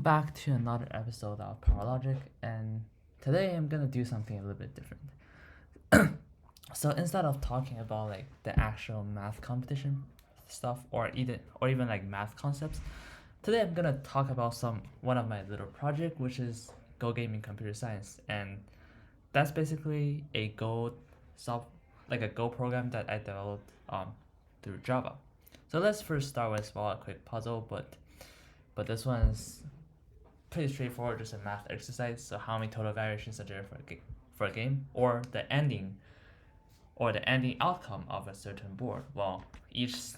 back to another episode of Power Logic, and today I'm gonna do something a little bit different. So instead of talking about like the actual math competition stuff or even like math concepts, today I'm gonna talk about one of my little project, which is Go Gaming Computer Science, and that's basically a Go program that I developed through Java. So let's first start with a quick puzzle, but this one is pretty straightforward, just a math exercise. So how many total variations are there for a game, or the ending outcome of a certain board? Each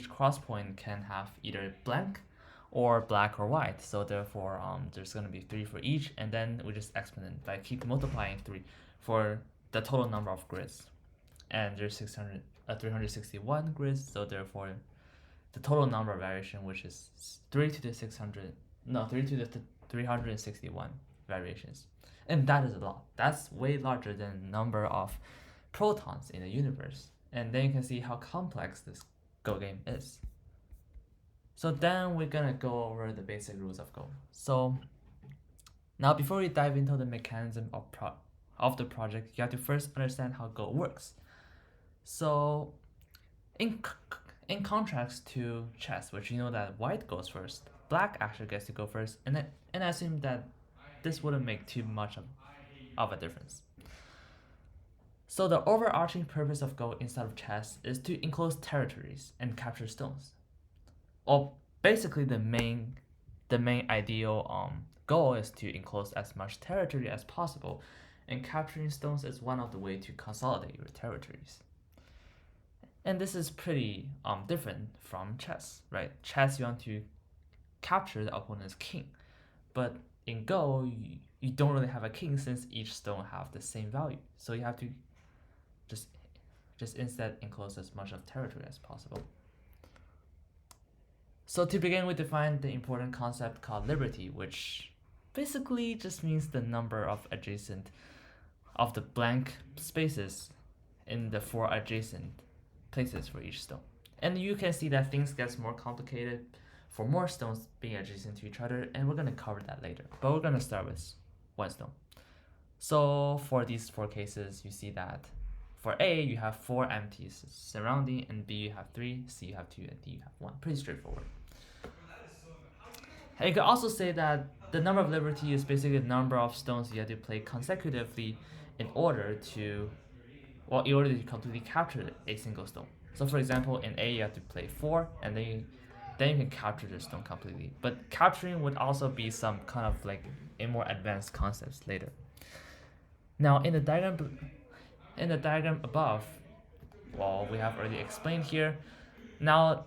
cross point can have either blank or black or white. So therefore, there's gonna be 3 for each, and then we just exponent by keep multiplying 3 for the total number of grids. And there's 361 grids, so therefore the total number of variation, which is 3 to the 361 variations. And that is a lot. That's way larger than the number of protons in the universe. And then you can see how complex this Go game is. So then we're gonna go over the basic rules of Go. So now before we dive into the mechanism of the project, you have to first understand how Go works. So in contrast to chess, which you know that white goes first, black actually gets to go first, and I assume that this wouldn't make too much of a difference. So the overarching purpose of Go instead of chess is to enclose territories and capture stones. Or basically the main ideal goal is to enclose as much territory as possible, and capturing stones is one of the ways to consolidate your territories. And this is pretty different from chess, right? Chess, you want to capture the opponent's king, but in Go, you don't really have a king since each stone have the same value. So you have to just instead enclose as much of territory as possible. So to begin, we define the important concept called liberty, which basically just means the number of the blank spaces in the 4 adjacent places for each stone. And you can see that things gets more complicated for more stones being adjacent to each other, and we're gonna cover that later. But we're gonna start with 1 stone. So for these 4 cases, you see that for A, you have 4 empties surrounding, and B, you have 3, C, you have 2, and D, you have 1. Pretty straightforward. And you could also say that the number of liberty is basically the number of stones you have to play consecutively in order to completely capture a single stone. So for example, in A, you have to play 4, and then you can capture the stone completely. But capturing would also be some kind of like a more advanced concepts later. Now in the diagram above, we have already explained here. Now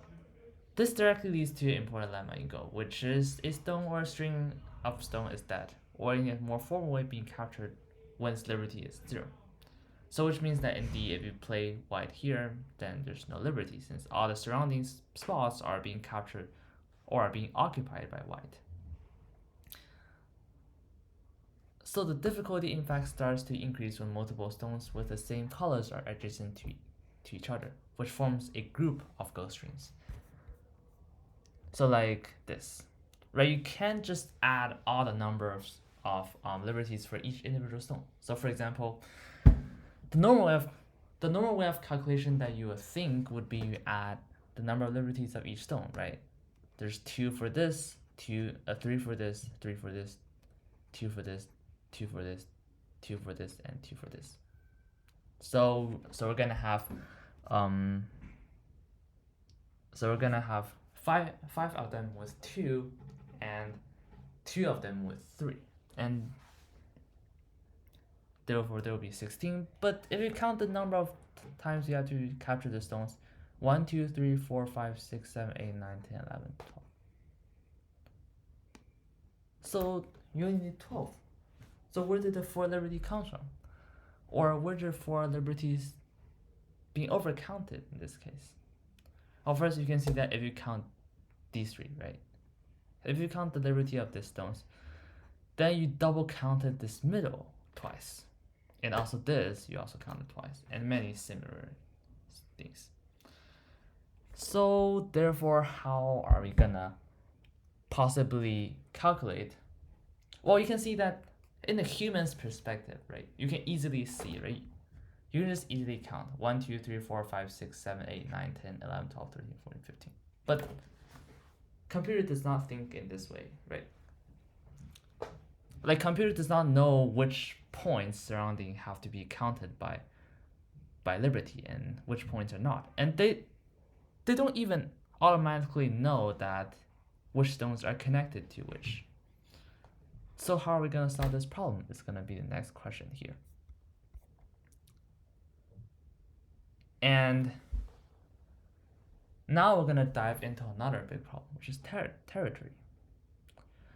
this directly leads to an important lemma in Go, which is a stone or a string of stone is dead, or in a more formal way, being captured when its liberty is 0. So which means that indeed, if you play white here, then there's no liberty, since all the surrounding spots are being captured or are being occupied by white. So the difficulty in fact starts to increase when multiple stones with the same colors are adjacent to each other, which forms a group of Go strings. So like this, right? You can't just add all the numbers of liberties for each individual stone. So for example, the normal way of calculation that you would think would be you add the number of liberties of each stone, right? There's 2 for this, 3 for this, 3 for this, 2 for this, 2 for this, 2 for this, and 2 for this. So we're gonna have 5 of them with 2, and 2 of them with 3, and therefore there will be 16. But if you count the number of times you have to capture the stones, 1, 2, 3, 4, 5, 6, 7, 8, 9, 10, 11, 12. So you only need 12. So where did the 4 liberty come from? Or were there 4 liberties being overcounted in this case? Well, first you can see that if you count these 3, right? If you count the liberty of these stones, then you double counted this middle twice. And also this, you also counted twice, and many similar things. So therefore, how are we gonna possibly calculate, well, you can see that in the human's perspective, right? You can easily see, right? You can just easily count 1, 2, 3, 4, 5, 6, 7, 8, 9, 10, 11, 12, 13, 14, 15. But computer does not think in this way, right? Like computer does not know which points surrounding have to be counted by Liberty and which points are not. And they don't even automatically know that which stones are connected to which. So how are we going to solve this problem? It's going to be the next question here. And now we're going to dive into another big problem, which is territory.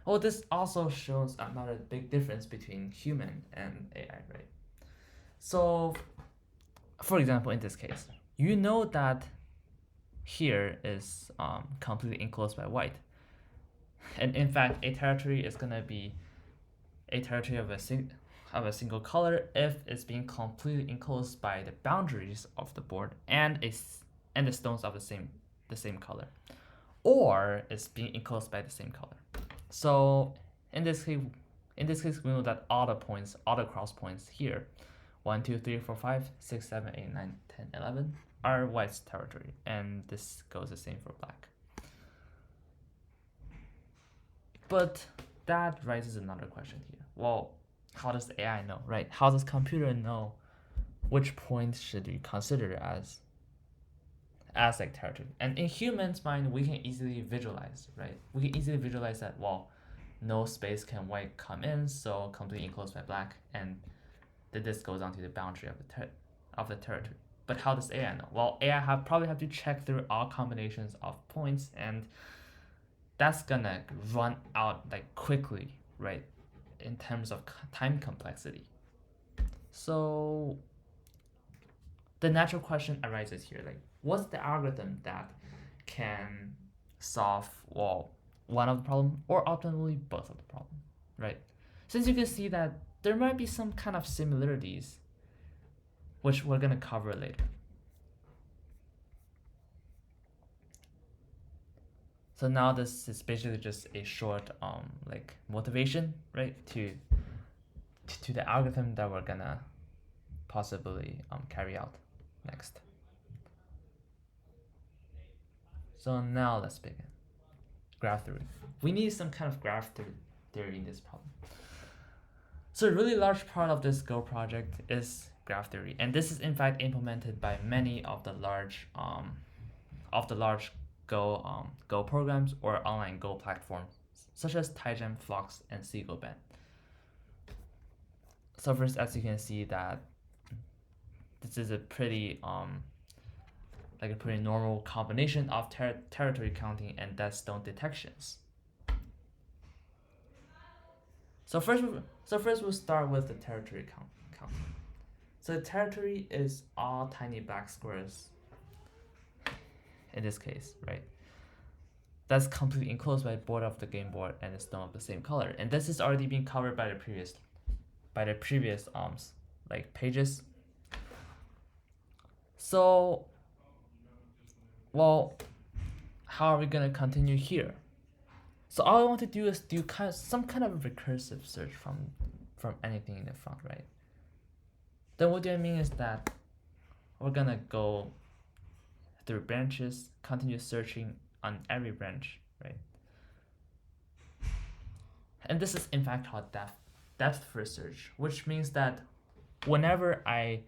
Well, this also shows another big difference between human and AI, right? So, for example, in this case, you know that here is completely enclosed by white. And in fact, a territory is going to be a territory of a single color if it's being completely enclosed by the boundaries of the board and the stones of the same color, or it's being enclosed by the same color. So in this case, we know that all the cross points here, 1, 2, 3, 4, 5, 6, 7, 8, 9, 10, 11 are white's territory, and this goes the same for black. But that raises another question here. Well, how does the AI know, right? How does computer know which points should we consider as like territory? And in humans' mind, we can easily visualize, right? We can easily visualize that, well, no space can white come in, so completely enclosed by black, and that this goes on to the boundary of the territory. But how does AI know? Well, AI probably have to check through all combinations of points, and that's gonna run out like quickly, right? In terms of time complexity. So the natural question arises here, like, what's the algorithm that can solve, well, one of the problem or optimally both of the problem, right? Since you can see that there might be some kind of similarities, which we're gonna cover later. So now this is basically just a short like motivation, right, to the algorithm that we're gonna possibly carry out next. So now let's begin. Graph theory. We need some kind of graph theory in this problem. So a really large part of this Go project is graph theory, and this is in fact implemented by many of the large Go programs or online Go platforms, such as TiGem, Flux, and SeaGoBand. So first, as you can see, that this is a pretty normal combination of territory counting and dead stone detections. So first we'll start with the territory count. So the territory is all tiny black squares. In this case, right? That's completely enclosed by the board of the game board and the stone of the same color. And this is already being covered by the previous like pages. So, well, how are we gonna continue here? So all I want to do is do some kind of recursive search from anything in the front, right? Then what do I mean is that we're gonna go through branches, continue searching on every branch, right? And this is in fact called depth first search, which means that whenever I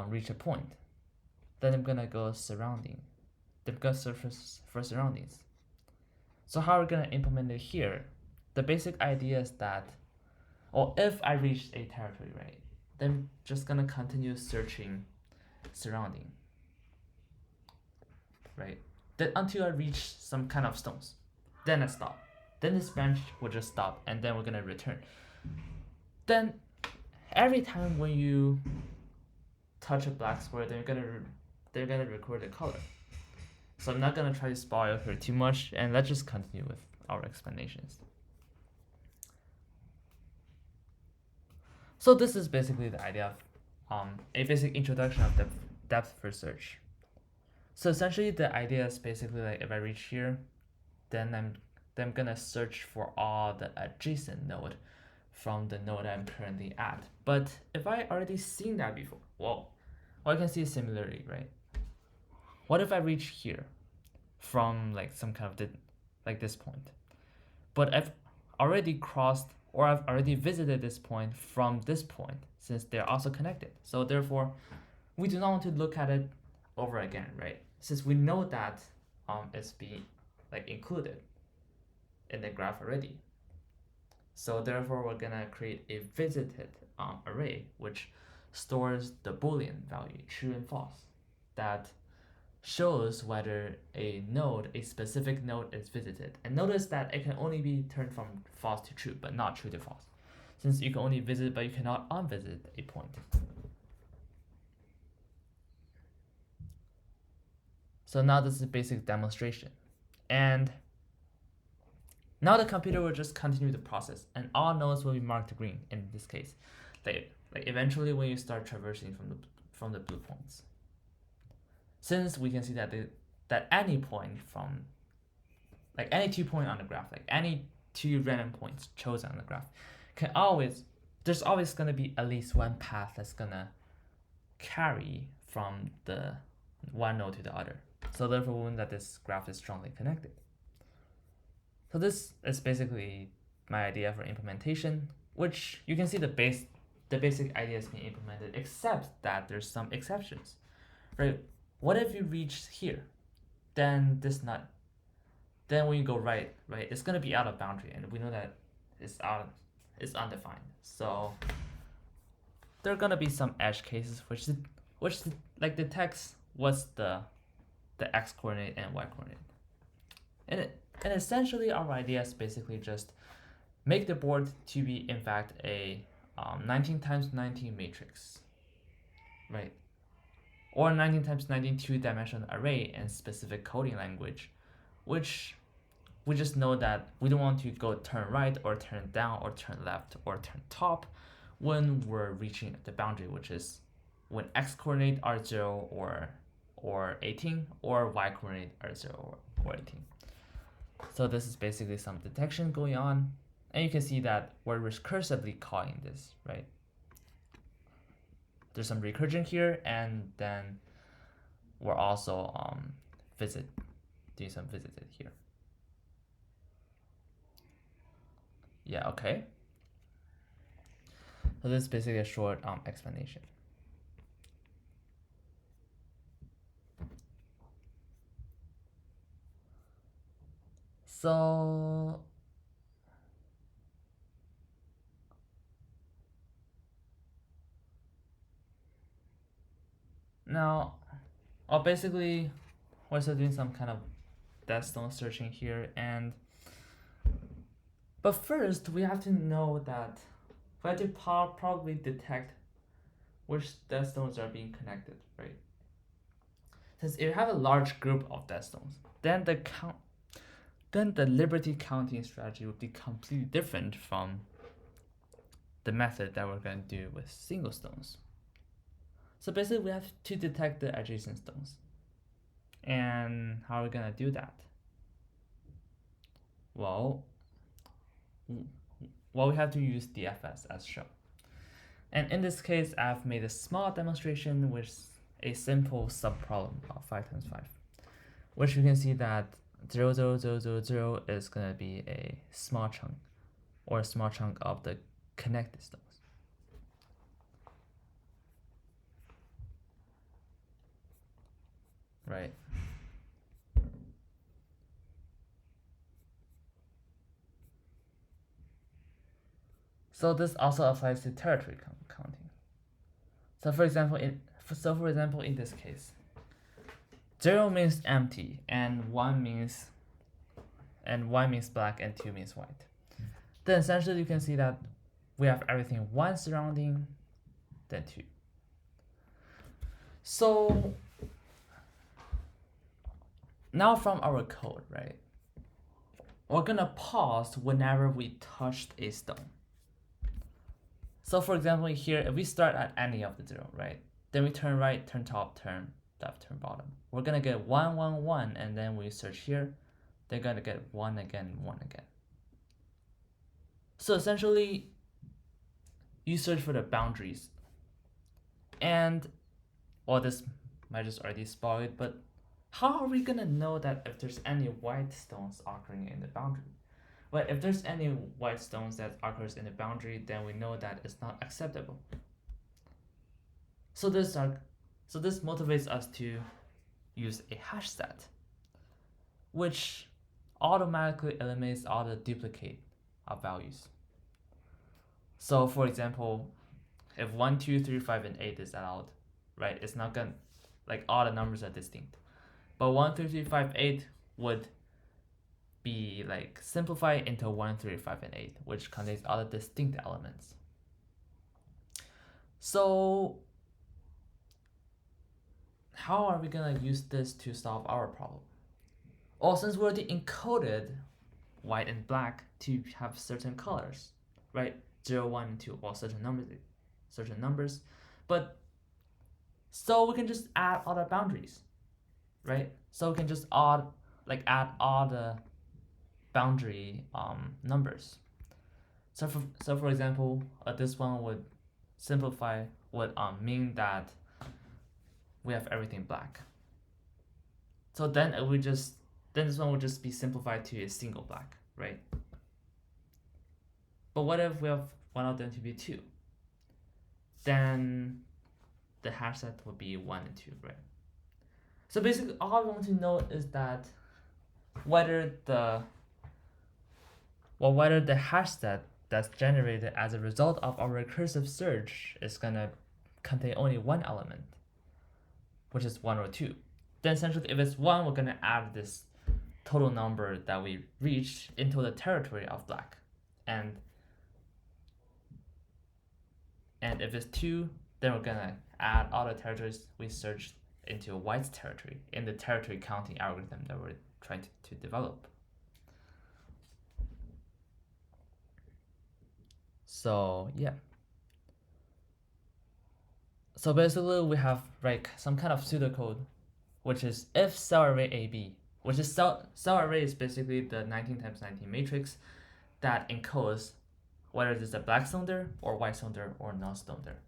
reach a point, then I'm gonna go surrounding. Then I'm gonna search for surroundings. So how are we gonna implement it here? The basic idea is that, or if I reach a territory, right, then I'm just gonna continue searching surrounding, right? Then until I reach some kind of stones, then I stop. Then this branch will just stop, and then we're gonna return. Then every time when you touch a black square, they're gonna record the color. So I'm not gonna try to spoil her too much, and let's just continue with our explanations. So this is basically the idea of a basic introduction of depth first search. So essentially the idea is basically like if I reach here, then I'm then I'm gonna search for all the adjacent node from the node I'm currently at. But if I already seen that before, well, I can see similarly, right? What if I reach here from like some kind of like this point, but I've already crossed or I've already visited this point from this point since they're also connected. So therefore, we do not want to look at it over again, right? Since we know that it's being like included in the graph already. So therefore, we're gonna create a visited array which stores the Boolean value, true and false, that shows whether a specific node is visited. And notice that it can only be turned from false to true, but not true to false, since you can only visit but you cannot unvisit a point. So now this is a basic demonstration. And now the computer will just continue the process and all nodes will be marked green in this case. Like eventually when you start traversing from the blue points. Since we can see that that any point from like any 2 point on the graph, like any 2 random points chosen on the graph, there's always gonna be at least one path that's gonna carry from the one node to the other. So therefore we know that this graph is strongly connected. So this is basically my idea for implementation, which you can see the basic idea is being implemented, except that there's some exceptions, right? What if you reach here? Then when you go right, it's gonna be out of boundary, and we know that it's undefined. So there are gonna be some edge cases which like detects what's the x coordinate and y coordinate. And essentially our idea is basically just make the board to be in fact a 19 times 19 matrix, right? Or 19 times 19 two-dimensional array in specific coding language, which we just know that we don't want to go turn right or turn down or turn left or turn top when we're reaching the boundary, which is when x coordinate are 0 or 18 or y coordinate are 0 or 18. So this is basically some detection going on, and you can see that we're recursively calling this, right? There's some recursion here, and then we're also doing some visited here. Yeah, okay. So this is basically a short explanation. So now, basically, we're also doing some kind of Deadstone searching here, but first we have to know that we have to probably detect which Deadstones are being connected, right? Since if you have a large group of Deadstones, then the Liberty counting strategy would be completely different from the method that we're going to do with single stones. So basically we have to detect the adjacent stones. And how are we going to do that? Well, we have to use DFS as shown. And in this case, I've made a small demonstration with a simple subproblem of 5 times 5, which you can see that 0, 0, 0, 0, 0 is going to be a small chunk of the connected stones. Right. So this also applies to territory counting. So for example, in this case, 0 means empty, and 1 means black, and 2 means white. Then essentially you can see that we have everything 1 surrounding, then 2. So now from our code, right, we're gonna pause whenever we touched a stone. So for example, here, if we start at any of the 0, right, then we turn right, turn top, turn left, turn bottom. We're gonna get 1, 1, 1, and then we search here, they're gonna get 1 again, 1 again. So essentially, you search for the boundaries. And, well, this might just already spoil it, but how are we gonna know that if there's any white stones occurring in the boundary? Well, if there's any white stones that occurs in the boundary, then we know that it's not acceptable. So this motivates us to use a hash set, which automatically eliminates all the duplicate of values. So for example, if 1, 2, 3, 5, and 8 is allowed, right? It's not gonna, like, all the numbers are distinct. But 1, 2, 3, 5, 8 would be like simplified into 1, 3, 5, and 8, which contains all the distinct elements. So how are we gonna use this to solve our problem? Well, since we already encoded white and black to have certain colors, right? 0, 1, and 2, well, certain numbers, but so we can just add all the boundaries, right? So we can just add all the boundary numbers. So for example, this one would simplify, would mean that we have everything black. So then this one would just be simplified to a single black, right? But what if we have one of them to be 2? Then the hash set would be 1 and 2, right? So basically, all we want to know is that whether the hash set that's generated as a result of our recursive search is gonna contain only one element, which is 1 or 2. Then essentially, if it's 1, we're gonna add this total number that we reached into the territory of black, and if it's 2, then we're gonna add all the territories we searched into white's territory in the territory counting algorithm that we're trying to develop. So yeah. So basically, we have like some kind of pseudocode, which is if cell array AB, which is cell array is basically the 19 times 19 matrix that encodes whether it's a black stone there or white stone there or no stone there.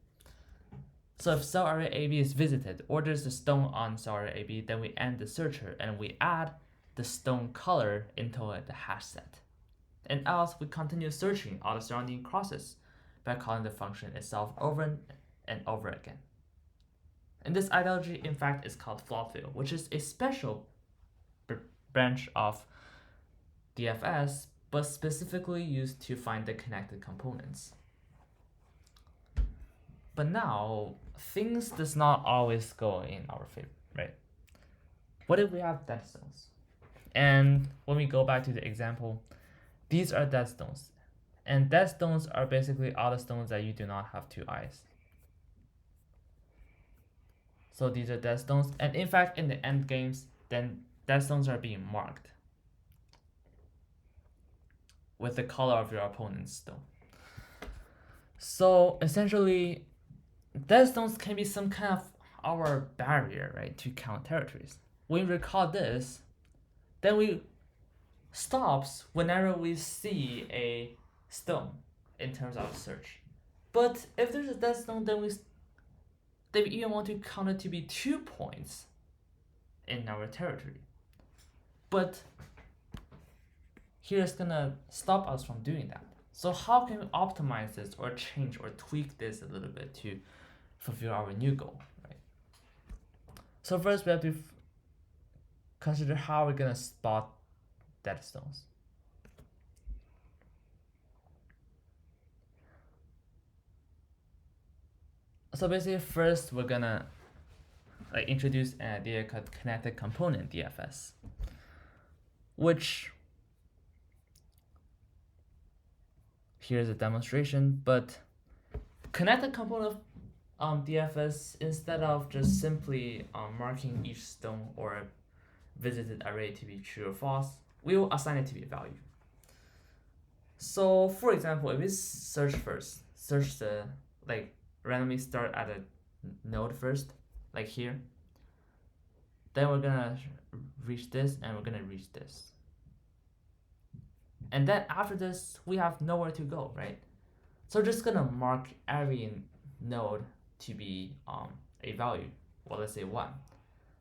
So if cell array AB is visited or there's a stone on cell array AB, then we end the searcher and we add the stone color into the hash set. And else we continue searching all the surrounding crosses by calling the function itself over and over again. And this ideology, in fact, is called float fill, which is a special branch of DFS, but specifically used to find the connected components. But now, things does not always go in our favor, right? What if we have dead stones? And when we go back to the example, these are dead stones. And dead stones are basically all the stones that you do not have 2 eyes. So these are dead stones. And in fact, in the end games, then dead stones are being marked with the color of your opponent's stone. So essentially, dead stones can be some kind of our barrier, right, to count territories. When we recall this, then we stops whenever we see a stone in terms of search. But if there's a dead stone, then we even want to count it to be 2 points in our territory. But here's gonna stop us from doing that. So how can we optimize this or change or tweak this a little bit to fulfill our new goal, right? So first we have to consider how we're gonna spot dead stones. So basically, first we're gonna introduce an idea called connected component DFS, which here's a demonstration. But connected component DFS, instead of just simply marking each stone or visited array to be true or false, we will assign it to be a value. So for example, if we search the randomly start at a node first, like here, then we're gonna reach this and we're gonna reach this. And then after this, we have nowhere to go, right? So we're just gonna mark every node to be a value, well, let's say 1.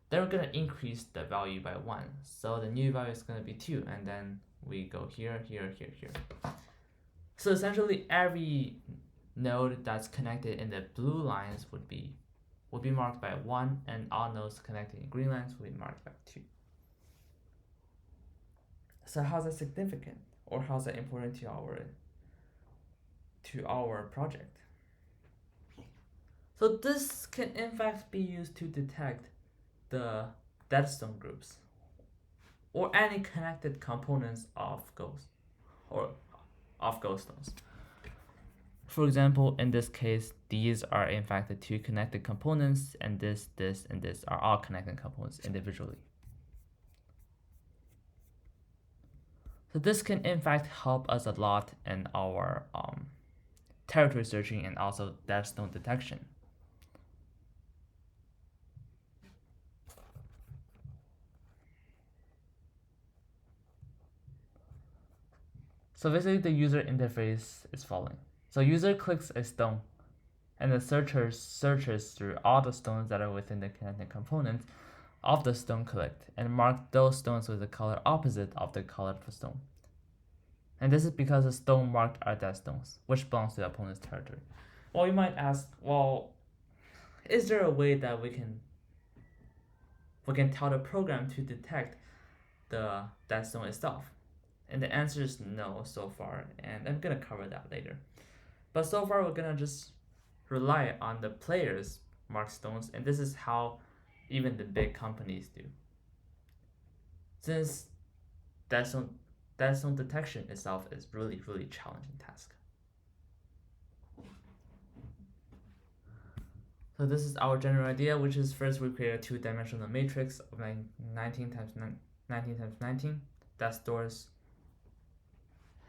Then we're gonna increase the value by 1. So the new value is gonna be 2, and then we go here, here, here, here. So essentially every node that's connected in the blue lines would be marked by 1, and all nodes connected in green lines will be marked by 2. So how's that significant, or how's that important to our project? So this can in fact be used to detect the deadstone groups or any connected components of ghost stones. For example, in this case, these are in fact the 2 connected components, and this, and this are all connected components individually. So this can in fact help us a lot in our territory searching and also deadstone detection. So basically the user interface is following. So user clicks a stone, and the searcher searches through all the stones that are within the connected components of the stone clicked and mark those stones with the color opposite of the color of the stone. And this is because the stone marked are dead stones, which belongs to the opponent's territory. Well, you might ask, well, is there a way that we can tell the program to detect the dead stone itself? And the answer is no so far, and I'm gonna cover that later. But so far we're gonna just rely on the players mark stones, and this is how even the big companies do. Since deadstone detection itself is really, really challenging task. So this is our general idea, which is first we create a 2-dimensional matrix of 19 times 19 that stores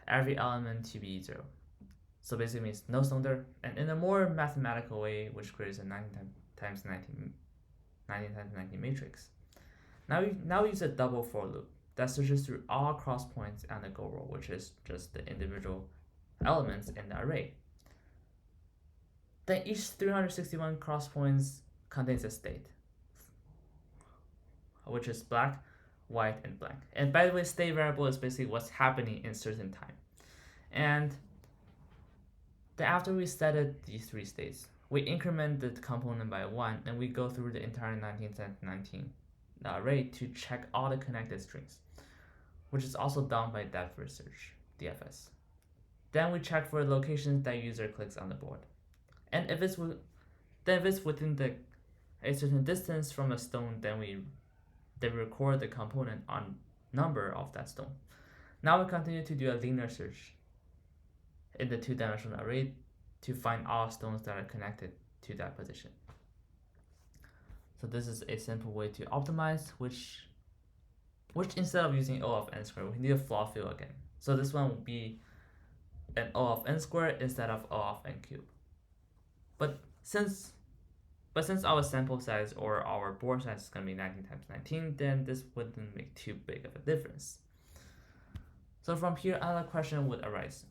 every element to be 0. So basically means no stone there. And in a more mathematical way, which creates a 19 times 19 matrix. Now we use a double for loop that searches through all cross points on the go row, which is just the individual elements in the array. Then each 361 cross points contains a state, which is black, white, and blank. And by the way, state variable is basically what's happening in certain time. And then after we set it these 3 states, we increment the component by 1, and we go through the entire 19 times 19 array to check all the connected strings, which is also done by depth first search, DFS. Then we check for locations that user clicks on the board, and if it's within a certain distance from a stone, then we record the component on number of that stone. Now we continue to do a linear search in the 2-dimensional array to find all stones that are connected to that position. So this is a simple way to optimize, which instead of using O of n squared, we need a floor fill again. So this one will be an O of n squared instead of O of n cubed. But since our sample size or our board size is going to be 19 times 19, then this wouldn't make too big of a difference. So from here, another question would arise.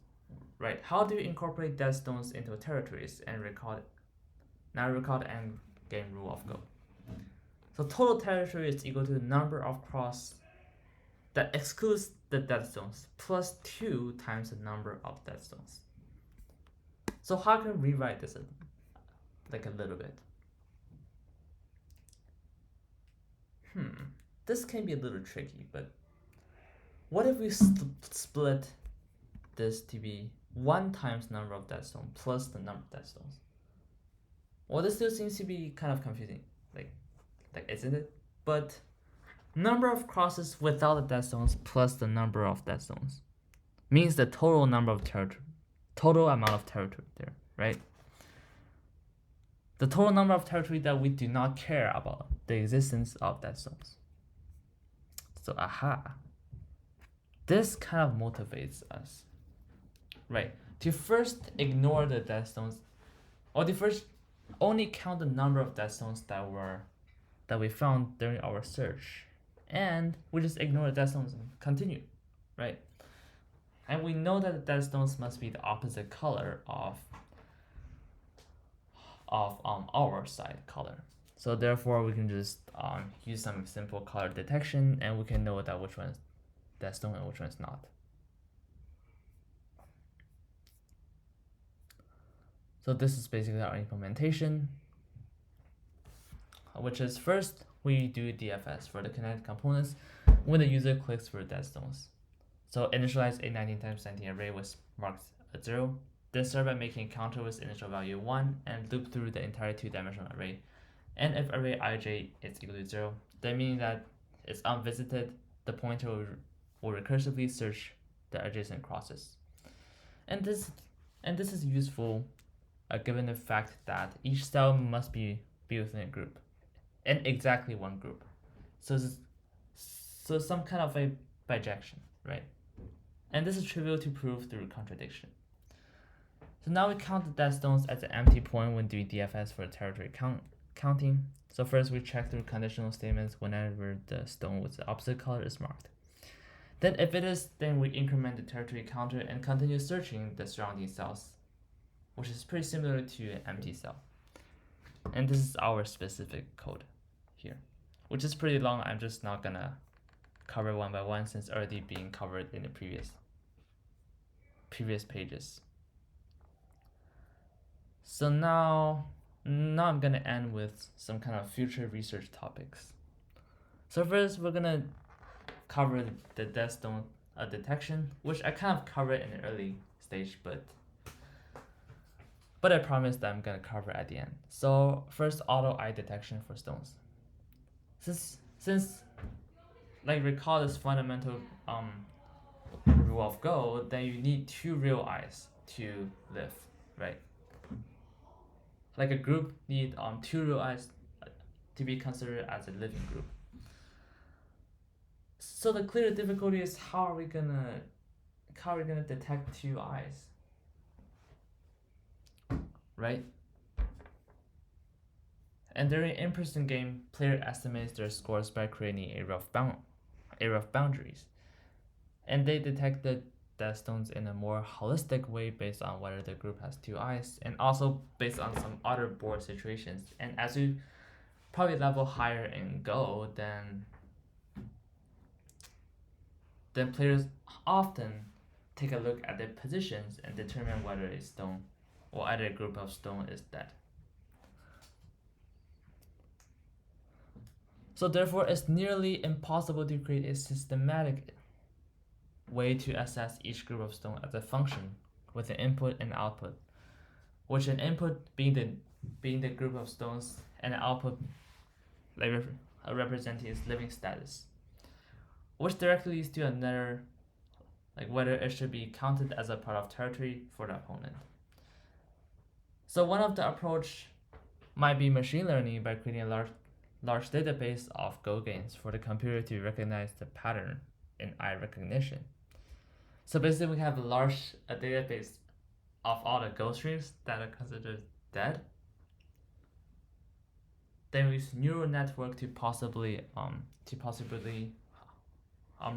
Right, how do you incorporate dead stones into territories and record the end game rule of Go? So total territory is equal to the number of cross that excludes the dead stones plus 2 times the number of dead stones. So how can we rewrite this like a little bit? This can be a little tricky, but what if we split this to be 1 times number of dead stones plus the number of dead stones? Well, this still seems to be kind of confusing, like isn't it? But number of crosses without the dead stones plus the number of dead stones means the total amount of territory there, right? The total number of territory that we do not care about the existence of dead stones. So this kind of motivates us, right? To first ignore the dead stones, or to first only count the number of dead stones that we found during our search, and we just ignore the dead stones and continue, right? And we know that the dead stones must be the opposite color of our side color. So therefore we can just use some simple color detection, and we can know that which one is dead stone and which one is not. So this is basically our implementation, which is first we do DFS for the connected components when the user clicks for dead stones. So initialize a 19x19 array with marked at 0. Then start by making a counter with initial value 1 and loop through the entire two-dimensional array. And if array ij is equal to 0, then meaning that it's unvisited, the pointer will recursively search the adjacent crosses. And this is useful given the fact that each cell must be within a group, and exactly one group. So some kind of a bijection, right? And this is trivial to prove through contradiction. So now we count the dead stones as an empty point when doing DFS for territory counting. So first we check through conditional statements whenever the stone with the opposite color is marked. Then if it is, then we increment the territory counter and continue searching the surrounding cells, which is pretty similar to an empty cell. And this is our specific code here, which is pretty long. I'm just not gonna cover one by one since already being covered in the previous pages. So now I'm gonna end with some kind of future research topics. So first we're gonna cover the dead stone detection, which I kind of covered in the early stage, but I promise that I'm gonna cover at the end. So first, auto eye detection for stones. Since like recall this fundamental rule of Go, then you need two real eyes to live, right? Like a group need two real eyes to be considered as a living group. So the clear difficulty is how are we gonna detect two eyes, right? And during in-person game, player estimates their scores by creating a rough boundaries, and they detect the dead stones in a more holistic way based on whether the group has two eyes, and also based on some other board situations. And as you probably level higher in Go, then players often take a look at their positions and determine whether a stone or either a group of stone is dead. So therefore, it's nearly impossible to create a systematic way to assess each group of stone as a function with an input and output, which an input being the group of stones and an output like representing its living status, which directly leads to another, like whether it should be counted as a part of territory for the opponent. So one of the approach might be machine learning by creating a large database of Go games for the computer to recognize the pattern in eye recognition. So basically we have a large database of all the Go streams that are considered dead. Then we use neural network to possibly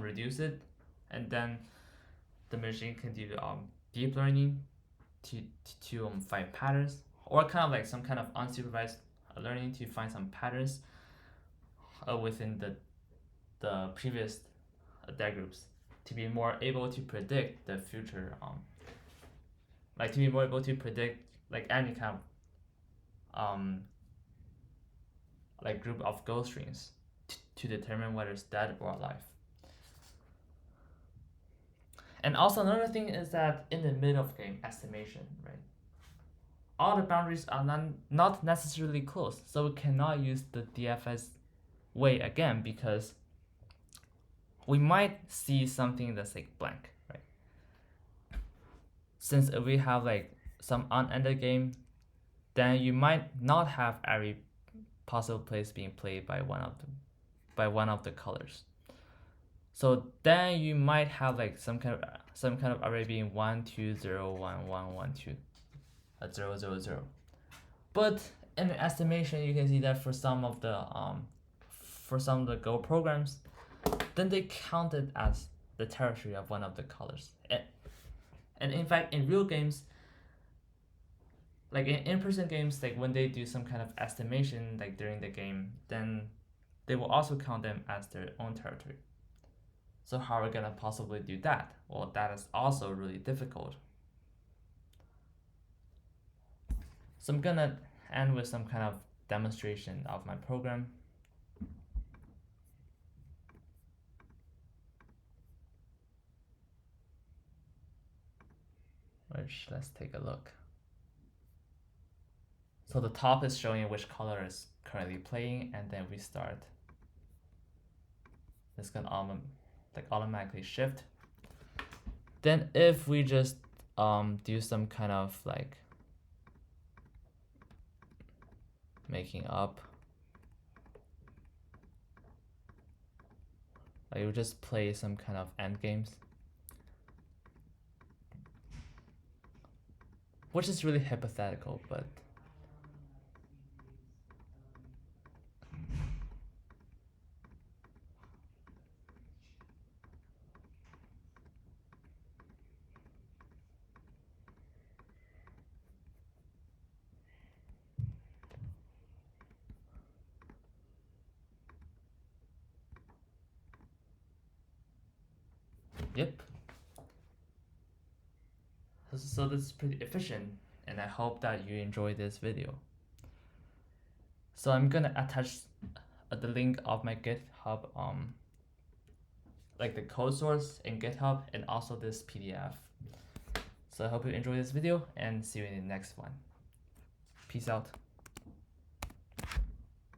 reduce it, and then the machine can do deep learning to find patterns, or kind of like some kind of unsupervised learning to find some patterns within the previous dead groups to be more able to predict the future, like to be more able to predict like any kind of like group of Go strings to determine whether it's dead or alive. And also another thing is that in the middle of game estimation, right, all the boundaries are not necessarily close, so we cannot use the DFS way again because we might see something that's like blank, right? Since if we have like some unended game, then you might not have every possible place being played by one of the colors. So then you might have like some kind of array being 1 2 0 1 1 1 2 0 0 0. But in the estimation, you can see that for some of the Go programs, then they count it as the territory of one of the colors. And in fact, in real games, like in-person games, like when they do some kind of estimation like during the game, then they will also count them as their own territory. So how are we gonna possibly do that? Well, that is also really difficult. So I'm gonna end with some kind of demonstration of my program. Which, let's take a look. So the top is showing which color is currently playing, and then we start. It's gonna automatically shift. Then if we just do some kind of like making up, like you just play some kind of end games, which is really hypothetical, but yep. So this is pretty efficient, and I hope that you enjoy this video. So I'm gonna attach the link of my GitHub, like the code source in GitHub, and also this PDF. So I hope you enjoy this video, and see you in the next one. Peace out.